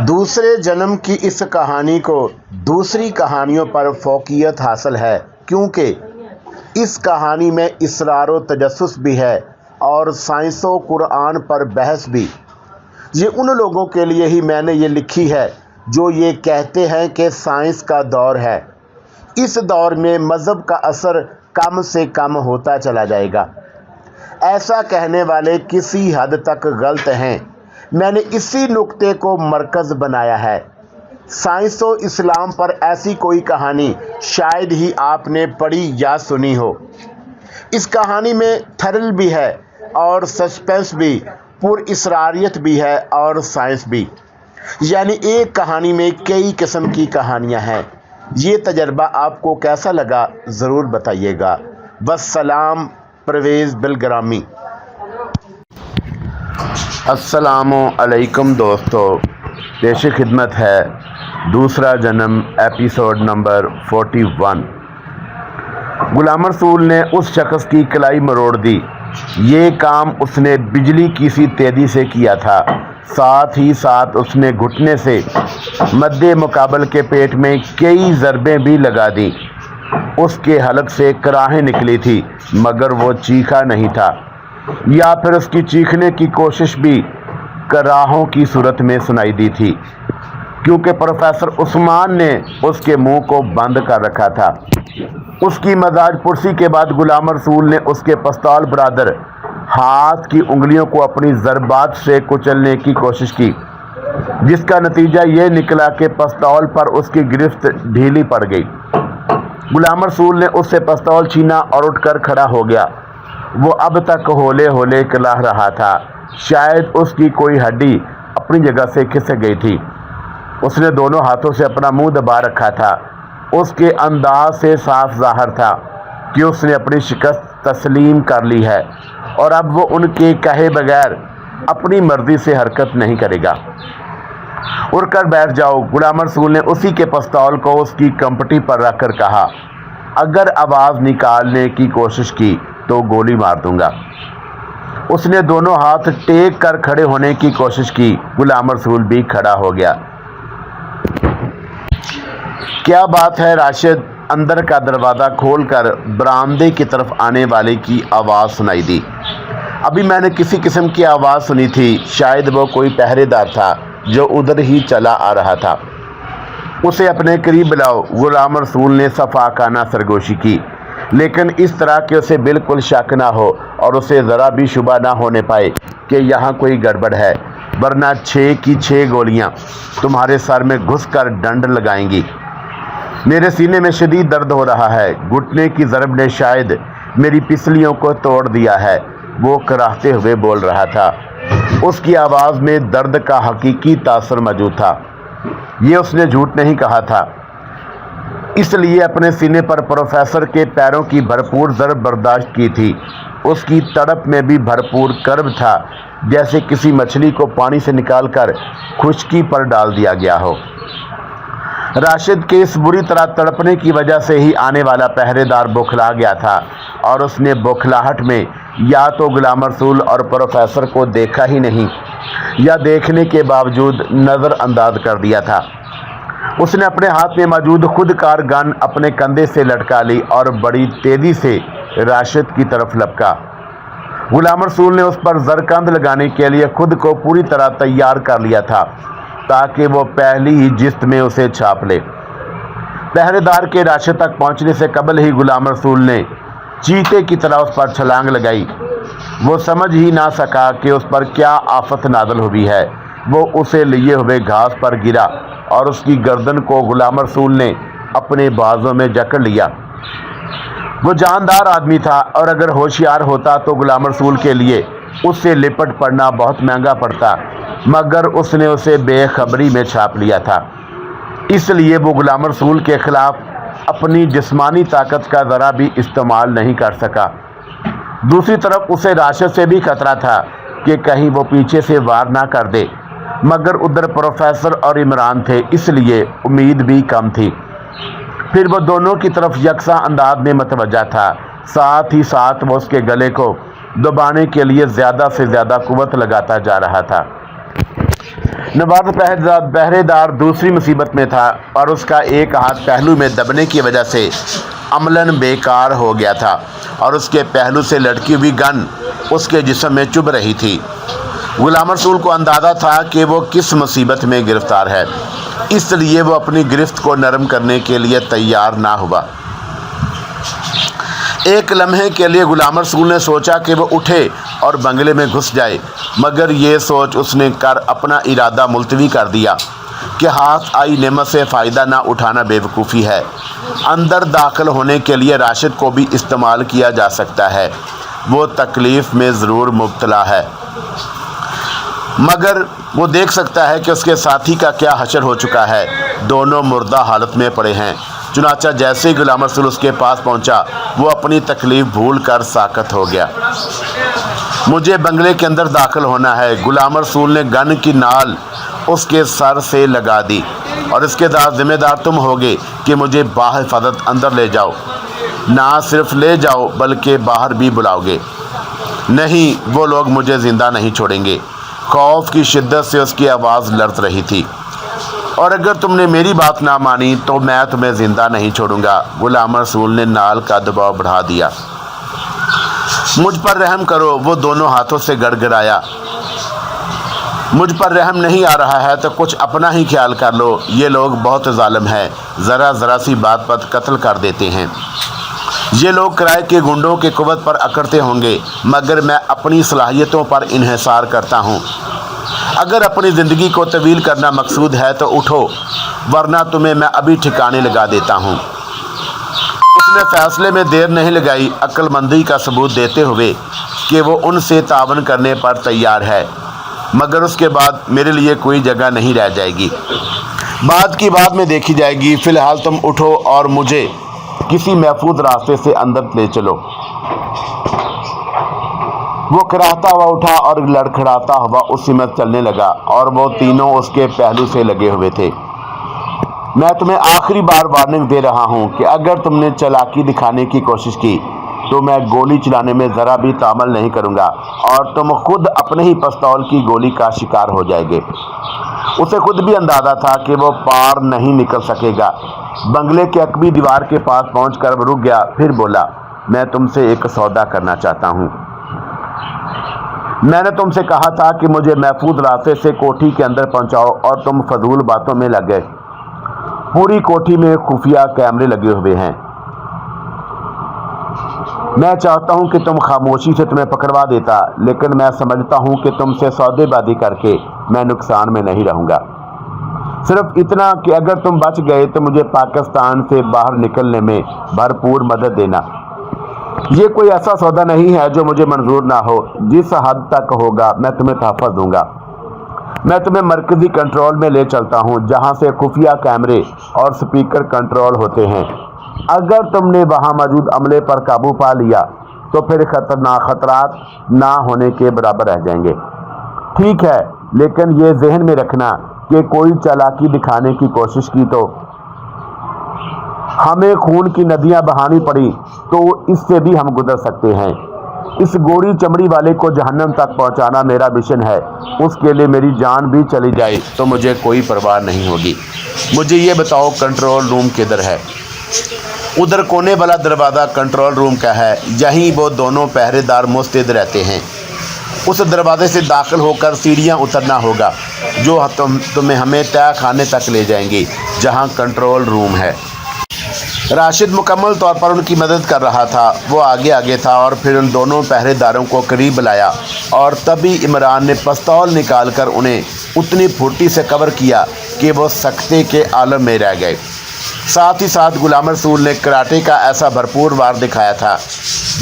دوسرے جنم کی اس کہانی کو دوسری کہانیوں پر فوقیت حاصل ہے کیونکہ اس کہانی میں اصرار و تجسس بھی ہے اور سائنس و قرآن پر بحث بھی۔ یہ ان لوگوں کے لیے ہی میں نے یہ لکھی ہے جو یہ کہتے ہیں کہ سائنس کا دور ہے۔ اس دور میں مذہب کا اثر کم سے کم ہوتا چلا جائے گا۔ ایسا کہنے والے کسی حد تک غلط ہیں۔ میں نے اسی نقطے کو مرکز بنایا ہے۔ سائنس و اسلام پر ایسی کوئی کہانی شاید ہی آپ نے پڑھی یا سنی ہو۔ اس کہانی میں تھرل بھی ہے اور سسپینس بھی، پر اسراریت بھی ہے اور سائنس بھی، یعنی ایک کہانی میں کئی قسم کی کہانیاں ہیں۔ یہ تجربہ آپ کو کیسا لگا ضرور بتائیے گا۔ والسلام، پرویز بالگرامی۔ السلام علیکم دوستو، پیش خدمت ہے دوسرا جنم ایپیسوڈ نمبر 41۔ غلام رسول نے اس شخص کی کلائی مروڑ دی۔ یہ کام اس نے بجلی کی سی تیزی سے کیا تھا، ساتھ ہی ساتھ اس نے گھٹنے سے مد مقابل کے پیٹ میں کئی ضربیں بھی لگا دیں۔ اس کے حلق سے کراہیں نکلی تھی مگر وہ چیخا نہیں تھا، یا پھر اس کی چیخنے کی کوشش بھی کراہوں کی صورت میں سنائی دی تھی، کیونکہ پروفیسر عثمان نے اس کے منہ کو بند کر رکھا تھا۔ اس کی مزاج پرسی کے بعد غلام رسول نے اس کے پستول برادر ہاتھ کی انگلیوں کو اپنی ضربات سے کچلنے کی کوشش کی، جس کا نتیجہ یہ نکلا کہ پستول پر اس کی گرفت ڈھیلی پڑ گئی۔ غلام رسول نے اس سے پستول چھینا اور اٹھ کر کھڑا ہو گیا۔ وہ اب تک ہولے ہولے کلہ رہا تھا، شاید اس کی کوئی ہڈی اپنی جگہ سے کھسک گئی تھی۔ اس نے دونوں ہاتھوں سے اپنا منہ دبا رکھا تھا۔ اس کے انداز سے صاف ظاہر تھا کہ اس نے اپنی شکست تسلیم کر لی ہے اور اب وہ ان کے کہے بغیر اپنی مرضی سے حرکت نہیں کرے گا۔ اٹھ کر بیٹھ جاؤ، غلام رسول نے اسی کے پستول کو اس کی کمپٹی پر رکھ کر کہا۔ اگر آواز نکالنے کی کوشش کی تو گولی مار دوں گا۔ اس نے دونوں ہاتھ ٹیک کر کھڑے ہونے کی کوشش کی۔ غلام رسول بھی کھڑا ہو گیا۔ کیا بات ہے راشد؟ اندر کا دروازہ کھول کر برآمدے کی طرف آنے والے کی آواز سنائی دی۔ ابھی میں نے کسی قسم کی آواز سنی تھی، شاید وہ کوئی پہرے دار تھا جو ادھر ہی چلا آ رہا تھا۔ اسے اپنے قریب بلاؤ، غلام رسول نے صفاقانہ سرگوشی کی، لیکن اس طرح کہ اسے بالکل شک نہ ہو اور اسے ذرا بھی شبہ نہ ہونے پائے کہ یہاں کوئی گڑبڑ ہے، ورنہ 6 کی 6 گولیاں تمہارے سر میں گھس کر ڈنڈ لگائیں گی۔ میرے سینے میں شدید درد ہو رہا ہے، گھٹنے کی ضرب نے شاید میری پسلیوں کو توڑ دیا ہے، وہ کراہتے ہوئے بول رہا تھا۔ اس کی آواز میں درد کا حقیقی تاثر موجود تھا۔ یہ اس نے جھوٹ نہیں کہا تھا، اس لیے اپنے سینے پر پروفیسر کے پیروں کی بھرپور ضرب برداشت کی تھی۔ اس کی تڑپ میں بھی بھرپور کرب تھا، جیسے کسی مچھلی کو پانی سے نکال کر خشکی پر ڈال دیا گیا ہو۔ راشد کے اس بری طرح تڑپنے کی وجہ سے ہی آنے والا پہرے دار بوکھلا گیا تھا اور اس نے بوکھلاہٹ میں یا تو غلام رسول اور پروفیسر کو دیکھا ہی نہیں یا دیکھنے کے باوجود نظر انداز کر دیا تھا۔ اس نے اپنے ہاتھ میں موجود خود کار گن اپنے کندھے سے لٹکا لی اور بڑی تیزی سے راشد کی طرف لپکا۔ غلام رسول نے اس پر زرکند لگانے کے لیے خود کو پوری طرح تیار کر لیا تھا تاکہ وہ پہلی ہی جست میں اسے چھاپ لے۔ پہرے دار کے راشد تک پہنچنے سے قبل ہی غلام رسول نے چیتے کی طرح اس پر چھلانگ لگائی۔ وہ سمجھ ہی نہ سکا کہ اس پر کیا آفت نازل ہوئی ہے۔ وہ اسے لیے ہوئے گھاس پر گرا اور اس کی گردن کو غلام رسول نے اپنے بازوں میں جکڑ لیا۔ وہ جاندار آدمی تھا اور اگر ہوشیار ہوتا تو غلام رسول کے لیے اس سے لپٹ پڑنا بہت مہنگا پڑتا، مگر اس نے اسے بے خبری میں چھاپ لیا تھا، اس لیے وہ غلام رسول کے خلاف اپنی جسمانی طاقت کا ذرا بھی استعمال نہیں کر سکا۔ دوسری طرف اسے راشد سے بھی خطرہ تھا کہ کہیں وہ پیچھے سے وار نہ کر دے، مگر ادھر پروفیسر اور عمران تھے، اس لیے امید بھی کم تھی۔ پھر وہ دونوں کی طرف یکساں انداز میں متوجہ تھا، ساتھ ہی ساتھ وہ اس کے گلے کو دبانے کے لیے زیادہ سے زیادہ قوت لگاتا جا رہا تھا۔ نوارد پہرے دار دوسری مصیبت میں تھا اور اس کا ایک ہاتھ پہلو میں دبنے کی وجہ سے عملاً بیکار ہو گیا تھا اور اس کے پہلو سے لٹکی ہوئی گن اس کے جسم میں چبھ رہی تھی۔ غلام رسول کو اندازہ تھا کہ وہ کس مصیبت میں گرفتار ہے، اس لیے وہ اپنی گرفت کو نرم کرنے کے لیے تیار نہ ہوا۔ ایک لمحے کے لیے غلام رسول نے سوچا کہ وہ اٹھے اور بنگلے میں گھس جائے، مگر یہ سوچ اس نے اپنا ارادہ ملتوی کر دیا کہ ہاتھ آئی نعمت سے فائدہ نہ اٹھانا بے وقوفی ہے۔ اندر داخل ہونے کے لیے راشد کو بھی استعمال کیا جا سکتا ہے، وہ تکلیف میں ضرور مبتلا ہے، مگر وہ دیکھ سکتا ہے کہ اس کے ساتھی کا کیا حشر ہو چکا ہے، دونوں مردہ حالت میں پڑے ہیں۔ چنانچہ جیسے ہی غلام رسول اس کے پاس پہنچا، وہ اپنی تکلیف بھول کر ساکت ہو گیا۔ مجھے بنگلے کے اندر داخل ہونا ہے، غلام رسول نے گن کی نال اس کے سر سے لگا دی، اور اس کے ذمہ دار تم ہوگے کہ مجھے بحفاظت اندر لے جاؤ، نہ صرف لے جاؤ بلکہ باہر بھی بلاؤ گے۔ نہیں، وہ لوگ مجھے زندہ نہیں چھوڑیں گے۔ خوف کی شدت سے اس کی آواز لرز رہی تھی۔ اور اگر تم نے میری بات نہ مانی تو میں تمہیں زندہ نہیں چھوڑوں گا۔ غلام رسول نے نال کا دباؤ بڑھا دیا۔ مجھ پر رحم کرو، وہ دونوں ہاتھوں سے گڑ گڑایا۔ مجھ پر رحم نہیں آ رہا ہے تو کچھ اپنا ہی خیال کر لو، یہ لوگ بہت ظالم ہیں، ذرا سی بات پر قتل کر دیتے ہیں۔ یہ لوگ کرائے کے گنڈوں کے قوت پر اکڑتے ہوں گے، مگر میں اپنی صلاحیتوں پر انحصار کرتا ہوں۔ اگر اپنی زندگی کو طویل کرنا مقصود ہے تو اٹھو، ورنہ تمہیں میں ابھی ٹھکانے لگا دیتا ہوں۔ اس نے فیصلے میں دیر نہیں لگائی، عقل مندی کا ثبوت دیتے ہوئے کہ وہ ان سے تعاون کرنے پر تیار ہے، مگر اس کے بعد میرے لیے کوئی جگہ نہیں رہ جائے گی۔ بعد کی بات میں دیکھی جائے گی، فی الحال تم اٹھو اور مجھے کسی محفوظ راستے سے اندر لے چلو۔ وہ کراہتا ہوا اٹھا اور لڑکھڑاتا ہوا اس سمت چلنے لگا، اور وہ تینوں اس کے پہلو سے لگے ہوئے تھے۔ میں تمہیں آخری بار وارننگ دے رہا ہوں کہ اگر تم نے چالاکی دکھانے کی کوشش کی تو میں گولی چلانے میں ذرا بھی تعامل نہیں کروں گا، اور تم خود اپنے ہی پستول کی گولی کا شکار ہو جائے گے۔ اسے خود بھی اندازہ تھا کہ وہ پار نہیں نکل سکے گا۔ بنگلے کے عقبی دیوار کے پاس پہنچ کر وہ رک گیا، پھر بولا، میں تم سے ایک سودا کرنا چاہتا ہوں۔ میں نے تم سے کہا تھا کہ مجھے محفوظ راستے سے کوٹھی کے اندر پہنچاؤ، اور تم فضول باتوں میں لگ گئے۔ پوری کوٹھی میں خفیہ کیمرے لگے ہوئے ہیں۔ میں چاہتا ہوں کہ تم خاموشی سے تمہیں پکڑوا دیتا، لیکن میں سمجھتا ہوں کہ تم سے سودے بازی کر کے میں نقصان میں نہیں رہوں گا۔ صرف اتنا کہ اگر تم بچ گئے تو مجھے پاکستان سے باہر نکلنے میں بھرپور مدد دینا۔ یہ کوئی ایسا سودا نہیں ہے جو مجھے منظور نہ ہو، جس حد تک ہوگا میں تمہیں تحفظ دوں گا۔ میں تمہیں مرکزی کنٹرول میں لے چلتا ہوں، جہاں سے خفیہ کیمرے اور سپیکر کنٹرول ہوتے ہیں۔ اگر تم نے وہاں موجود عملے پر قابو پا لیا تو پھر خطرات نہ ہونے کے برابر رہ جائیں گے۔ ٹھیک ہے، لیکن یہ ذہن میں رکھنا کہ کوئی چالاکی دکھانے کی کوشش کی تو ہمیں خون کی ندیاں بہانی پڑی تو اس سے بھی ہم گزر سکتے ہیں۔ اس گوری چمڑی والے کو جہنم تک پہنچانا میرا مشن ہے، اس کے لیے میری جان بھی چلی جائے تو مجھے کوئی پرواہ نہیں ہوگی۔ مجھے یہ بتاؤ کنٹرول روم کدھر ہے؟ ادھر کونے والا دروازہ کنٹرول روم کا ہے، یہیں وہ دونوں پہرے دار مستعد رہتے ہیں۔ اس دروازے سے داخل ہو کر سیڑھیاں اترنا ہوگا جو تمہیں ہمیں تہہ خانے تک لے جائیں گی، جہاں کنٹرول روم ہے۔ راشد مکمل طور پر ان کی مدد کر رہا تھا۔ وہ آگے تھا اور پھر ان دونوں پہرے داروں کو قریب بلایا، اور تبھی عمران نے پستول نکال کر انہیں اتنی پھوٹی سے کور کیا کہ وہ سکتے کے عالم میں رہ گئے۔ ساتھ ہی ساتھ غلام رسول نے کراٹے کا ایسا بھرپور وار دکھایا تھا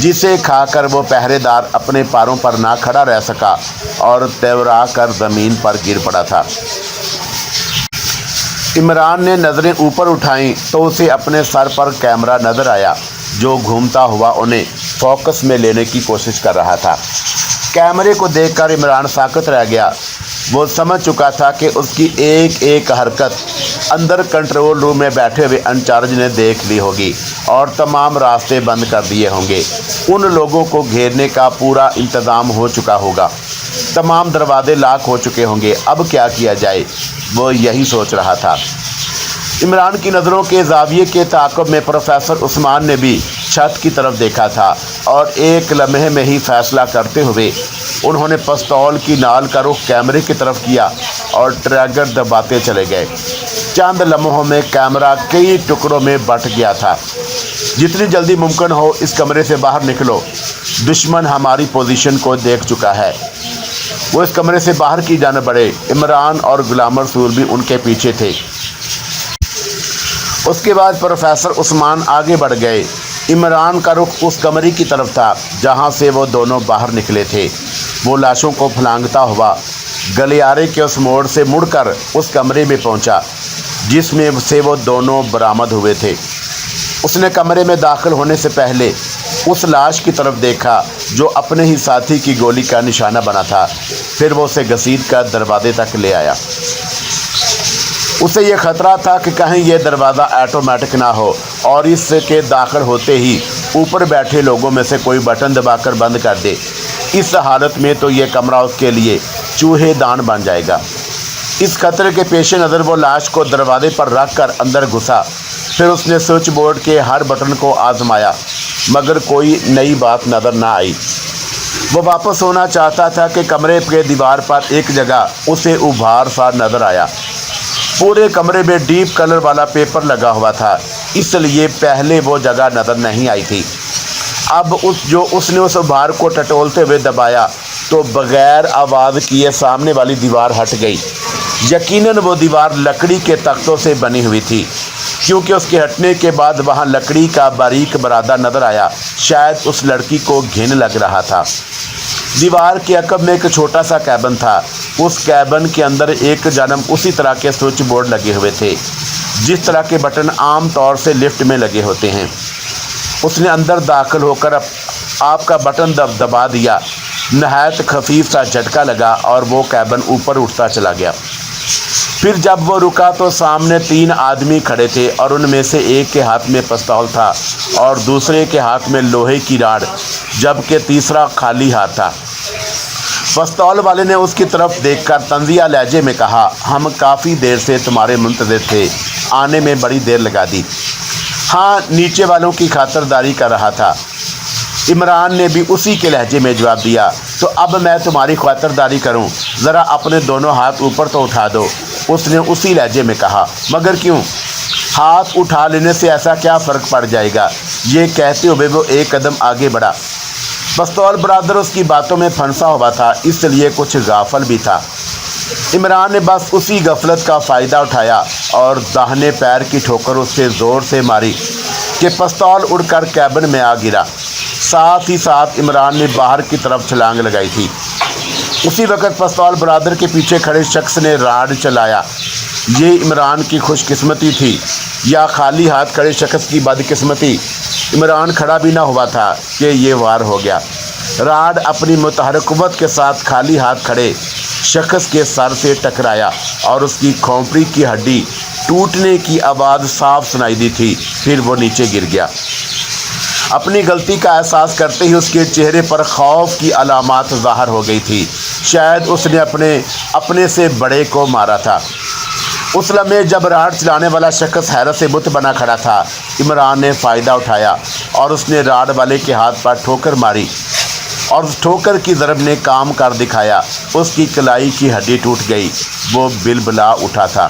جسے کھا کر وہ پہرے دار اپنے پاروں پر نہ کھڑا رہ سکا اور تیورا کر زمین پر گر پڑا تھا۔ عمران نے نظریں اوپر اٹھائیں تو اسے اپنے سر پر کیمرہ نظر آیا جو گھومتا ہوا انہیں فوکس میں لینے کی کوشش کر رہا تھا۔ کیمرے کو دیکھ کر عمران ساکت رہ گیا۔ وہ سمجھ چکا تھا کہ اس کی ایک ایک حرکت اندر کنٹرول روم میں بیٹھے ہوئے انچارج نے دیکھ لی ہوگی اور تمام راستے بند کر دیے ہوں گے۔ ان لوگوں کو گھیرنے کا پورا انتظام ہو چکا ہوگا۔ तमाम दरवाजे लाक हो चुके होंगे, अब क्या किया जाए, वो यही सोच रहा था। इमरान की नज़रों के जाविये के ताक़ुब में प्रोफेसर उस्मान ने भी छत की तरफ देखा था और एक लम्हे में ही फैसला करते हुए उन्होंने पिस्तौल की नाल का रुख कैमरे की तरफ किया और ट्रिगर दबाते चले गए। चंद लम्हों में कैमरा कई टुकड़ों में बंट गया था। जितनी जल्दी मुमकिन हो इस कमरे से बाहर निकलो, दुश्मन हमारी पोजीशन को देख चुका है। वो इस कमरे से बाहर की जाने बढ़े। इमरान और गुलाम रसूल भी उनके पीछे थे। उसके बाद प्रोफेसर उस्मान आगे बढ़ गए। इमरान का रुख उस कमरे की तरफ था जहां से वो दोनों बाहर निकले थे। वो लाशों को फलांगता हुआ गलियारे के उस मोड़ से मुड़कर उस कमरे में पहुंचा जिसमें से वो दोनों बरामद हुए थे। उसने कमरे में दाखिल होने से पहले उस लाश की तरफ देखा जो अपने ही साथी की गोली का निशाना बना था। फिर वो उसे घसीट कर दरवाजे तक ले आया। उसे ये ख़तरा था कि कहीं ये दरवाज़ा ऑटोमेटिक ना हो और इसके दाखिल होते ही ऊपर बैठे लोगों में से कोई बटन दबाकर बंद कर दे। इस हालत में तो ये कमरा उसके लिए चूहेदान बन जाएगा। इस खतरे के पेश नज़र वो लाश को दरवाजे पर रख कर अंदर घुसा। फिर उसने स्विच बोर्ड के हर बटन को आजमाया मगर कोई नई बात नज़र ना आई। वो वापस होना चाहता था कि कमरे के दीवार पर एक जगह उसे उभार सा नज़र आया। पूरे कमरे में डीप कलर वाला पेपर लगा हुआ था, इसलिए पहले वो जगह नज़र नहीं आई थी। अब उसने उस उभार को टटोलते हुए दबाया तो बग़ैर आवाज़ किए सामने वाली दीवार हट गई। यकीनन वो दीवार लकड़ी के तख्तों से बनी हुई थी, क्योंकि उसके हटने के बाद वहाँ लकड़ी का बारीक बरादा नज़र आया। शायद उस लड़की को घिन लग रहा था। दीवार के अकब में एक छोटा सा कैबिन था। उस कैबिन के अंदर एक जानब उसी तरह के स्विच बोर्ड लगे हुए थे जिस तरह के बटन आम तौर से लिफ्ट में लगे होते हैं। उसने अंदर दाखिल होकर आपका बटन दबा दिया। नहायत खफीफ सा झटका लगा और वो कैबिन ऊपर उठता चला गया। फिर जब वो रुका तो सामने 3 आदमी खड़े थे और उनमें से एक के हाथ में पिस्तौल था और दूसरे के हाथ में लोहे की राड, जबकि तीसरा खाली हाथ था। पिस्तौल वाले ने उसकी तरफ देखकर तंजिया लहजे में कहा, हम काफ़ी देर से तुम्हारे मुंतज़िर थे, आने में बड़ी देर लगा दी। हाँ, नीचे वालों की खातिरदारी कर रहा था। इमरान ने भी उसी के लहजे में जवाब दिया। तो अब मैं तुम्हारी खातिरदारी करूं, ज़रा अपने दोनों हाथ ऊपर तो उठा दो, उसने उसी लहजे में कहा। मगर क्यों? हाथ उठा लेने से ऐसा क्या फ़र्क पड़ जाएगा? ये कहते हुए वो एक कदम आगे बढ़ा। पिस्तौल बरादर उसकी बातों में फंसा हुआ था, इसलिए कुछ गाफिल भी था। इमरान ने बस उसी गफलत का फ़ायदा उठाया और दाहिने पैर की ठोकर उससे ज़ोर से मारी कि पिस्तौल उड़कर कैबिन में आ गिरा। साथ ही साथ इमरान ने बाहर की तरफ छलांग लगाई थी। उसी वक्त पिस्तौल बरादर के पीछे खड़े शख्स ने राड चलाया। ये इमरान की खुशकिस्मती थी या खाली हाथ खड़े शख्स की बदकिस्मती? इमरान खड़ा भी ना हुआ था कि ये वार हो गया। राड अपनी मुतहरक कुव्वत के साथ खाली हाथ खड़े शख्स के सर से टकराया और उसकी खोपड़ी की हड्डी टूटने की आवाज़ साफ सुनाई दी थी। फिर वो नीचे गिर गया। अपनी गलती का एहसास करते ही उसके चेहरे पर खौफ की अलामात ज़ाहिर हो गई थी। शायद उसने अपने से बड़े को मारा था। उस लम्हे जब राड चलाने वाला शख्स हैरत से बुत बना खड़ा था, इमरान ने फ़ायदा उठाया और उसने राड वाले के हाथ पर ठोकर मारी और उस ठोकर की ज़रब ने काम कर दिखाया। उसकी कलाई की हड्डी टूट गई। वो बिलबिला उठा था।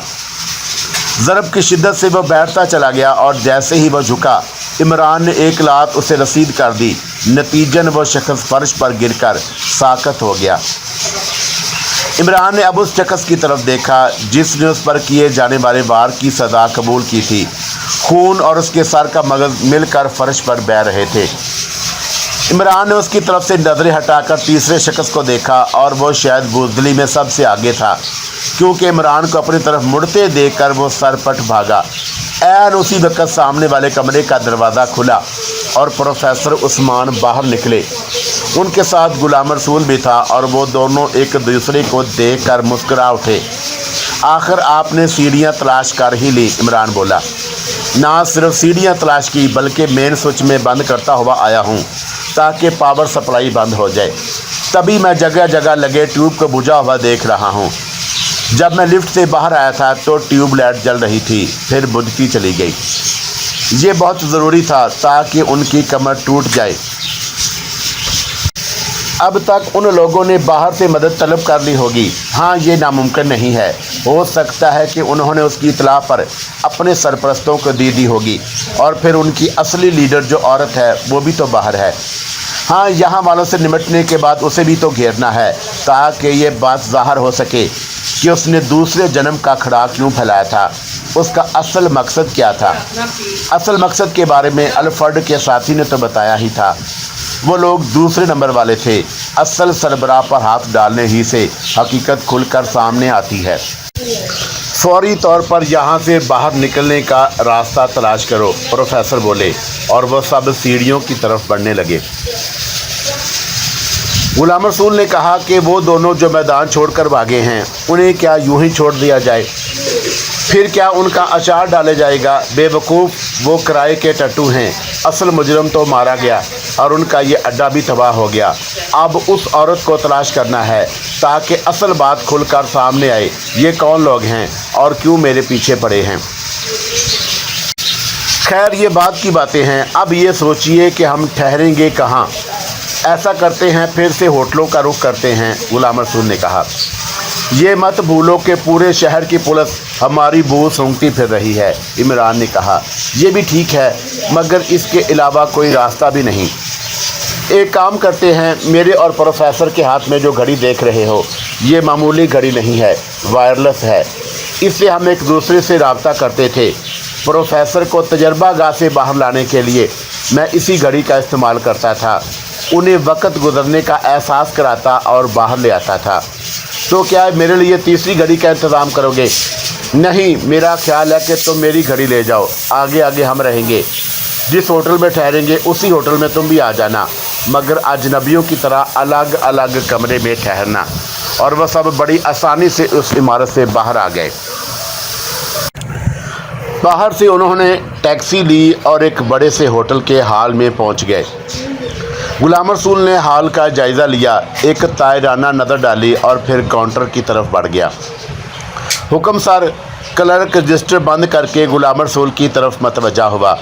ज़रब की शिद्दत से वो बैठता चला गया और जैसे ही वो झुका, इमरान ने एक लात उसे रसीद कर दी। नतीजन वो शख्स फर्श पर गिरकर साकत हो गया। इमरान ने अब उस शख्स की तरफ देखा जिसने उस पर किए जाने वाले वार की सज़ा कबूल की थी। खून और उसके सर का मगज़ मिलकर फर्श पर बह रहे थे। इमरान ने उसकी तरफ से नज़रें हटाकर तीसरे शख्स को देखा और वो शायद बुज़दिली में सबसे आगे था, क्योंकि इमरान को अपनी तरफ मुड़ते देखकर वो सरपट भागा। ऐन उसी वक्त सामने वाले कमरे का दरवाज़ा खुला और प्रोफेसर उस्मान बाहर निकले। उनके साथ गुलाम रसूल भी था और वो दोनों एक दूसरे को देखकर मुस्कुरा उठे। आखिर आपने सीढ़ियाँ तलाश कर ही ली, इमरान बोला। ना सिर्फ सीढ़ियाँ तलाश की बल्कि मेन स्विच में बंद करता हुआ आया हूँ ताकि पावर सप्लाई बंद हो जाए। तभी मैं जगह जगह लगे ट्यूब को बुझा हुआ देख रहा हूँ। जब मैं लिफ्ट से बाहर आया था तो ट्यूबलाइट जल रही थी, फिर बुझती चली गई। ये बहुत ज़रूरी था ताकि उनकी कमर टूट जाए। अब तक उन लोगों ने बाहर से मदद तलब कर ली होगी। हाँ, ये नामुमकिन नहीं है। हो सकता है कि उन्होंने उसकी इतला पर अपने सरपरस्तों को दी होगी और फिर उनकी असली लीडर जो औरत है वो भी तो बाहर है। हाँ, यहाँ वालों से निपटने के बाद उसे भी तो घेरना है ताकि ये बात ज़ाहिर हो सके कि उसने दूसरे जन्म का खड़ा क्यों फैलाया था। उसका असल मकसद क्या था। असल मकसद के बारे में अल्फ्रेड के साथी ने तो बताया ही था। वो लोग दूसरे नंबर वाले थे। असल सरबराह पर हाथ डालने ही से हकीकत खुलकर सामने आती है। फौरी तौर पर यहाँ से बाहर निकलने का रास्ता तलाश करो, प्रोफेसर बोले और वो सब सीढ़ियों की तरफ बढ़ने लगे। गुलाम रसूल ने कहा कि वो दोनों जो मैदान छोड़कर भागे हैं उन्हें क्या यूं ही छोड़ दिया जाए? फिर क्या उनका अचार डाले जाएगा? बेवकूफ़, वो किराए के टट्टू हैं। असल मुजरम तो मारा गया और उनका ये अड्डा भी तबाह हो गया। अब उस औरत को तलाश करना है ताकि असल बात खुलकर सामने आए। ये कौन लोग हैं और क्यों मेरे पीछे पड़े हैं? खैर, ये बात की बातें हैं। अब ये सोचिए कि हम ठहरेंगे कहाँ। ऐसा करते हैं, फिर से होटलों का रुख करते हैं, गुलाम रसूल ने कहा। ये मत भूलो कि पूरे शहर की पुलिस हमारी बू सूंघती फिर रही है, इमरान ने कहा। ये भी ठीक है, मगर इसके अलावा कोई रास्ता भी नहीं। एक काम करते हैं, मेरे और प्रोफेसर के हाथ में जो घड़ी देख रहे हो ये मामूली घड़ी नहीं है, वायरलेस है। इससे हम एक दूसरे से रब्ता करते थे। प्रोफेसर को तजर्बागाह से बाहर लाने के लिए मैं इसी घड़ी का इस्तेमाल करता था। उन्हें वक्त गुजरने का एहसास कराता और बाहर ले आता था। तो क्या मेरे लिए तीसरी घड़ी का इंतज़ाम करोगे? नहीं, मेरा ख्याल है कि तुम मेरी घड़ी ले जाओ। आगे आगे हम रहेंगे। जिस होटल में ठहरेंगे उसी होटल में तुम भी आ जाना, मगर अजनबियों की तरह अलग अलग कमरे में ठहरना। और वह सब बड़ी आसानी से उस इमारत से बाहर आ गए। बाहर से उन्होंने टैक्सी ली और एक बड़े से होटल के हॉल में पहुंच गए। गुलाम रसूल ने हॉल का जायज़ा लिया, एक तायराना नज़र डाली और फिर काउंटर की तरफ बढ़ गया। हुक्म सर। क्लर्क रजिस्टर बंद करके गुलाम रसूल की तरफ मतवज्जा हुआ।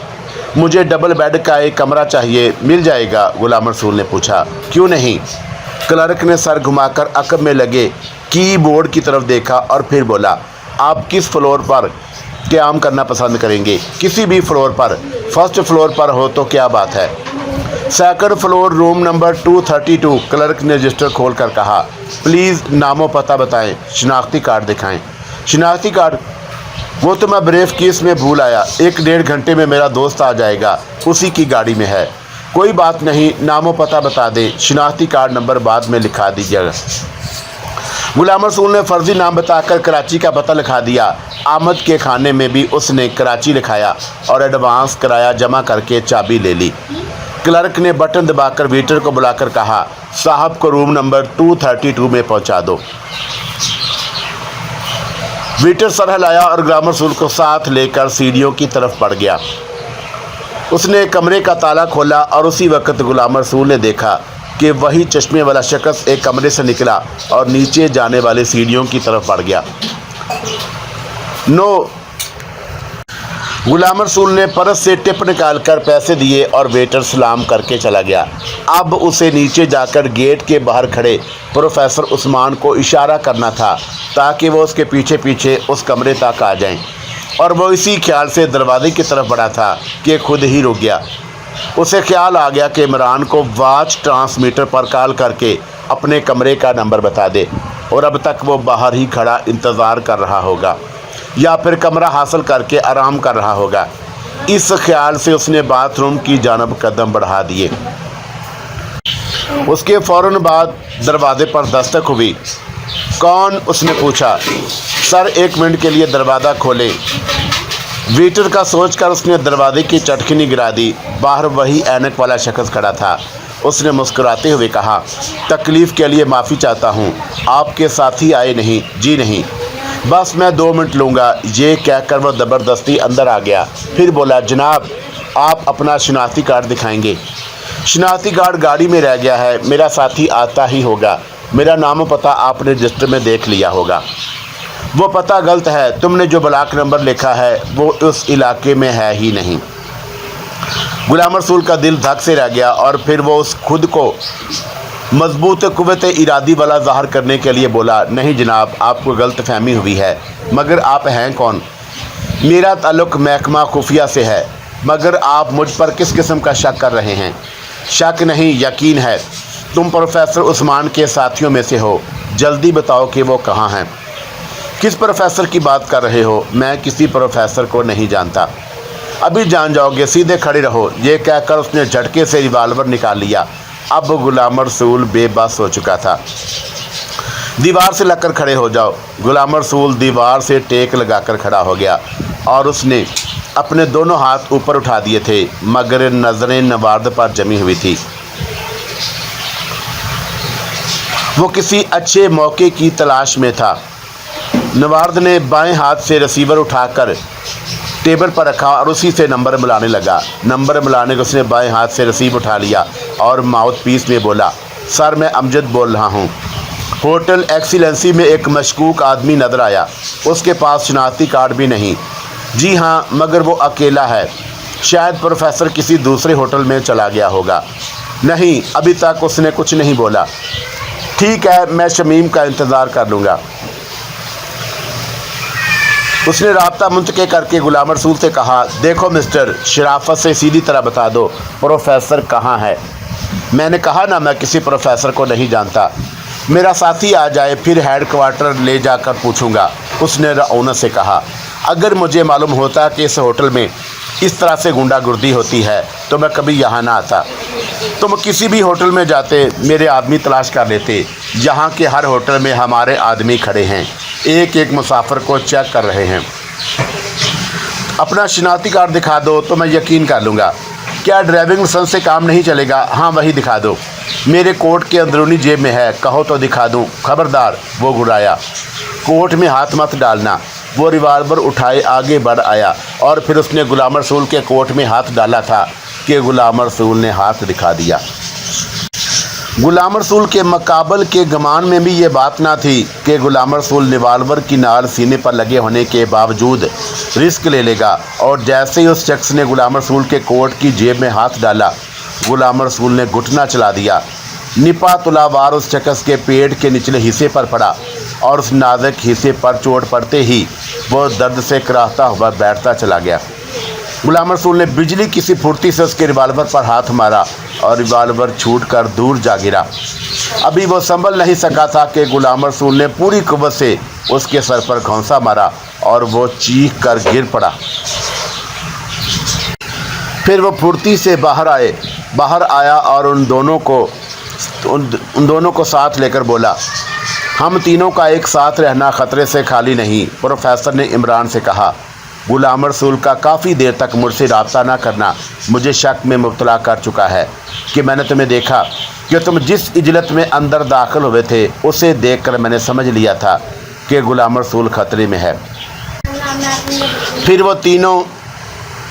मुझे डबल बेड का एक कमरा चाहिए, मिल जाएगा? गुलाम रसूल ने पूछा। क्यों नहीं? क्लर्क ने सर घुमाकर अकब में लगे कीबोर्ड की तरफ देखा और फिर बोला, आप किस फ्लोर पर क़याम करना पसंद करेंगे? किसी भी फ्लोर पर। फर्स्ट फ्लोर पर हो तो क्या बात है। Second floor, room number 232। Clerk ने रजिस्टर खोल कर कहा। प्लीज़ नामो पता बताएं, शनाख्ती कार्ड दिखाएं। शनाख्ती कार्ड? वो तो मैं ब्रीफ केस में भूल आया। 1-1.5 घंटे में मेरा दोस्त आ जाएगा, उसी की गाड़ी में है। कोई बात नहीं, नामो पता बता दें, शनाख्ती कार्ड नंबर बाद में लिखा दीजिएगा। गुलाम रसूल ने फर्जी नाम बताकर कराची का पता लिखा दिया। आमद के खाने में भी उसने कराची लिखाया और एडवांस किराया जमा करके चाबी ले ली। क्लर्क ने बटन दबाकर वेटर को बुलाकर कहा, साहब को रूम नंबर 232 में पहुंचा दो। वेटर सर हिलाया और गुलाम रसूल को साथ लेकर सीढ़ियों की तरफ बढ़ गया। उसने कमरे का ताला खोला और उसी वक्त गुलाम रसूल ने देखा कि वही चश्मे वाला शख्स एक कमरे से निकला और नीचे जाने वाली सीढ़ियों की तरफ बढ़ गया। नो। गुलाम रसूल ने पर्स से टिप निकालकर पैसे दिए और वेटर सलाम करके चला गया। अब उसे नीचे जाकर गेट के बाहर खड़े प्रोफेसर उस्मान को इशारा करना था ताकि वो उसके पीछे पीछे उस कमरे तक आ जाएं, और वो इसी ख्याल से दरवाजे की तरफ बढ़ा था कि खुद ही रुक गया। उसे ख्याल आ गया कि इमरान को वॉच ट्रांसमीटर पर कॉल करके अपने कमरे का नंबर बता दे और अब तक वो बाहर ही खड़ा इंतज़ार कर रहा होगा या फिर कमरा हासिल करके आराम कर रहा होगा। इस ख्याल से उसने बाथरूम की जानब कदम बढ़ा दिए। उसके फ़ौरन बाद दरवाजे पर दस्तक हुई। कौन? उसने पूछा। सर, 1 मिनट के लिए दरवाज़ा खोलें। वेटर का सोचकर उसने दरवाजे की चटखनी गिरा दी। बाहर वही ऐनक वाला शख्स खड़ा था। उसने मुस्कुराते हुए कहा, तकलीफ़ के लिए माफ़ी चाहता हूँ, आपके साथी आए नहीं? जी नहीं, बस मैं 2 मिनट लूँगा। ये कहकर वह ज़बरदस्ती अंदर आ गया। फिर बोला, जनाब आप अपना शनाख्ती कार्ड दिखाएंगे? शनाख्ती कार्ड गाड़ी में रह गया है, मेरा साथी आता ही होगा, मेरा नाम और पता आपने रजिस्टर में देख लिया होगा। वो पता गलत है, तुमने जो ब्लॉक नंबर लिखा है वो उस इलाके में है ही नहीं। गुलाम रसूल का दिल धक से रह गया और फिर वो उस खुद को मजबूत कुव्वत इरादी वाला ज़ाहिर करने के लिए बोला, नहीं जनाब, आपको गलत फहमी हुई है, मगर आप हैं कौन? मेरा ताल्लुक़ महकमा खुफिया से है, मगर आप मुझ पर किस किस्म का शक कर रहे हैं? शक नहीं, यकीन है, तुम प्रोफेसर उस्मान के साथियों में से हो, जल्दी बताओ कि वो कहाँ हैं। किस प्रोफेसर की बात कर रहे हो? मैं किसी प्रोफेसर को नहीं जानता। अभी जान जाओगे, सीधे खड़े रहो। ये कहकर उसने झटके से रिवाल्वर निकाल लिया। अब गुलाम रसूल बेबस हो चुका था। दीवार से लगकर खड़े हो जाओ। गुलाम रसूल दीवार से टेक लगाकर खड़ा हो गया और उसने अपने दोनों हाथ ऊपर उठा दिए थे, मगर नज़रें नवार्द पर जमी हुई थी। वो किसी अच्छे मौके की तलाश में था। नवार्द ने बाएं हाथ से रिसीवर उठाकर टेबल पर रखा और उसी से नंबर मिलाने लगा। नंबर मिलाने को उसने बाएं हाथ से रिसीव उठा लिया और माउथ पीस में बोला, सर मैं अमजद बोल रहा हूँ। होटल एक्सीलेंसी में एक मशकूक आदमी नज़र आया। उसके पास शनाख्ती कार्ड भी नहीं। जी हाँ, मगर वो अकेला है। शायद प्रोफेसर किसी दूसरे होटल में चला गया होगा। नहीं, अभी तक उसने कुछ नहीं बोला। ठीक है, मैं शमीम का इंतज़ार कर लूँगा। उसने राब्ता मुंतके करके गुलाम रसूल से कहा, देखो मिस्टर, शराफत से सीधी तरह बता दो, प्रोफेसर कहाँ है? मैंने कहा ना, मैं किसी प्रोफेसर को नहीं जानता। मेरा साथी आ जाए, फिर हेड क्वार्टर ले जाकर पूछूंगा। उसने रऊनत से कहा, अगर मुझे मालूम होता कि इस होटल में इस तरह से गुंडागर्दी होती है तो मैं कभी यहाँ ना आता। तुम किसी भी होटल में जाते, मेरे आदमी तलाश कर लेते। यहाँ के हर होटल में हमारे आदमी खड़े हैं, एक एक मुसाफिर को चेक कर रहे हैं। अपना शनाख्ती कार्ड दिखा दो तो मैं यकीन कर लूँगा। क्या ड्राइविंग लाइसेंस से काम नहीं चलेगा? हाँ, वही दिखा दो। मेरे कोट के अंदरूनी जेब में है, कहो तो दिखा दूँ। खबरदार, वो गुड़ाया, कोट में हाथ मत डालना। वो रिवाल्वर उठाए आगे बढ़ आया और फिर उसने गुलाम रसूल के कोट में हाथ डाला था कि गुलाम रसूल ने हाथ दिखा दिया। गुलाम रसूल के मकाबल के गमान में भी ये बात ना थी कि गुलाम रसूल रिवाल्वर की नाल सीने पर लगे होने के बावजूद रिस्क ले लेगा, और जैसे ही उस शख्स ने गुलाम रसूल के कोट की जेब में हाथ डाला, गुलाम रसूल ने घुटना चला दिया। निपा तुलावार उस शख्स के पेट के निचले हिस्से पर पड़ा और उस नाजुक हिस्से पर चोट पड़ते ही वो दर्द से कराहता हुआ बैठता चला गया। गुलाम रसूल ने बिजली की सी फुर्ती से उसके रिवाल्वर पर हाथ मारा और रिवाल्वर छूट कर दूर जा गिरा। अभी वो संभल नहीं सका था कि गुलाम रसूल ने पूरी कुव्वत से उसके सर पर घौंसा मारा और वो चीख कर गिर पड़ा। फिर वो फुर्ती से बाहर आया और उन दोनों को साथ लेकर बोला, हम तीनों का एक साथ रहना खतरे से खाली नहीं। प्रोफेसर ने इमरान से कहा, गुलाम रसूल का काफ़ी देर तक मुझसे रब्ता ना करना मुझे शक में मुब्तला कर चुका है कि मैंने तुम्हें देखा कि तुम जिस इजलत में अंदर दाखिल हुए थे उसे देखकर मैंने समझ लिया था कि गुलाम रसूल खतरे में है। फिर वो तीनों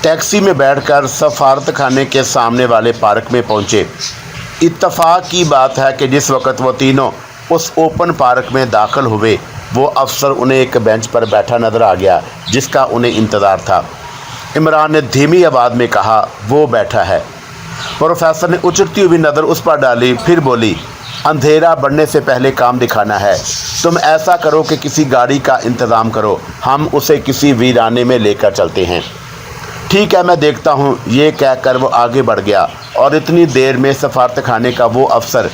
टैक्सी में बैठकर सफारत खाने के सामने वाले पार्क में पहुँचे। इत्तफाक की बात है कि जिस वक्त वो तीनों उस ओपन पार्क में दाखिल हुए, वो अफसर उन्हें एक बेंच पर बैठा नज़र आ गया जिसका उन्हें इंतज़ार था। इमरान ने धीमी आवाज़ में कहा, वो बैठा है। प्रोफेसर ने उचटती हुई नज़र उस पर डाली, फिर बोली, अंधेरा बढ़ने से पहले काम दिखाना है। तुम ऐसा करो कि किसी गाड़ी का इंतज़ाम करो, हम उसे किसी वीराने में लेकर चलते हैं। ठीक है, मैं देखता हूँ। ये कहकर वो आगे बढ़ गया और इतनी देर में सफारत खाने का वो अफसर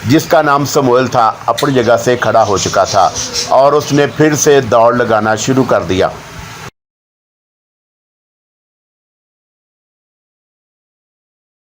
जिसका नाम समूएल था अपनी जगह से खड़ा हो चुका था और उसने फिर से दौड़ लगाना शुरू कर दिया।